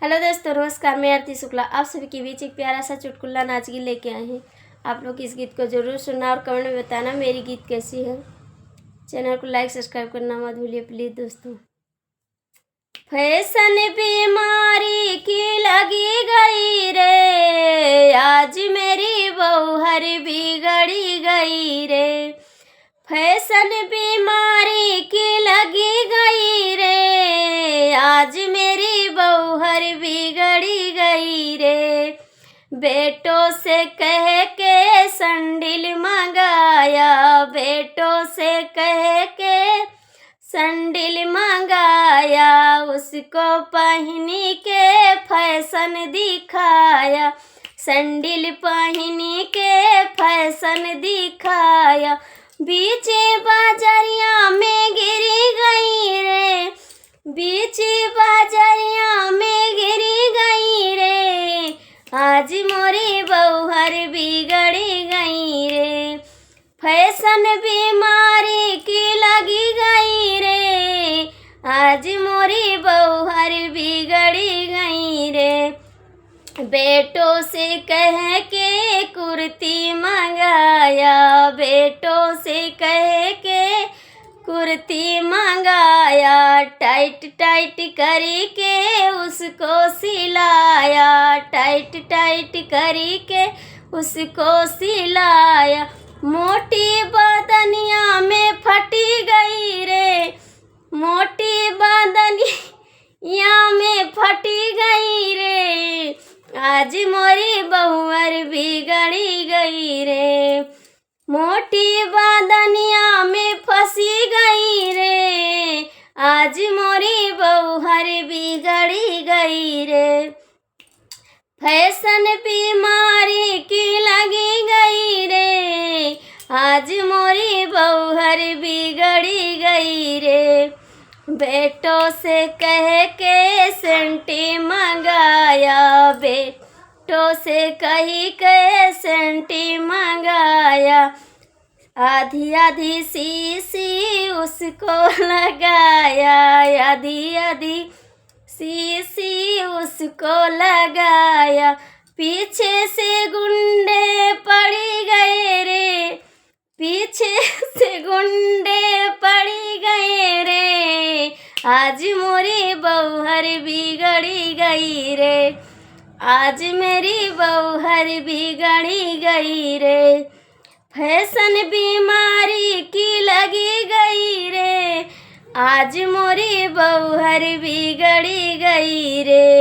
Hello दोस्तों, नमस्कार। मैं आरती शुक्ला आप सभी के बीच एक प्यारा सा चुटकुला नाच गीत लेके आए हैं। आप लोग इस गीत को ज़रूर सुनना और कमेंट में बताना मेरी गीत कैसी है। चैनल को लाइक सब्सक्राइब करना मत भूलिए प्लीज़ दोस्तों। फैशन बीमारी की लगी गई रे, आज मेरी बहू हर बिगड़ी गई रे। फैशन बीमारी की लगी गई रे, आज मेरी बहू हर बिगड़ी गई रे। बेटों से कह के संडिल मंगाया, बेटों से कह के संडिल मंगाया, उसको पहनी के फैशन दिखाया, संडिल पहनी के फैशन दिखाया। बीच बाजरिया में गिरी गई रे, बीच बाजरिया में गिरी गई रे, आज मोरी बहू हर बिगड़ी गई रे। फैशन बीमारी की लगी गई रे, आज मोरी बहू हर बिगड़ी गई रे। बेटों से कह के कुर्ती मंगाया, बेटों से कह के कुर्ती मंगाया, टाइट टाइट करी के उसको सिलाया, टाइट टाइट करी के उसको सिलाया। मोटी बदनिया में फटी गई रे, मोटी बदनिया में फटी गई रे, आज मोरी बहुअर बिगड़ी गई रे। मोटी बदनिया में फंसी गई रे, आज मोरी बहुअर बिगड़ी गई रे। फैशन बीमारी की लगी गई रे, आज मोरी बहुअर बिगड़ी गई रे। बेटों से कह के सेंटी मंगाया, बेटों से कही के सेंटी मंगाया, आधी आधी शीशी उसको लगाया, आधी आधी शीशी उसको लगाया। पीछे से गुंडे पड़ी गए रे, पीछे से गुंडे पड़ी गए रे, आज मोरी बहू हर बिगड़ी गई रे, आज मेरी बहू हर बिगड़ी गई रे। फैशन बीमारी की लगी गई रे, आज मोरी बहू हर बिगड़ी गई रे।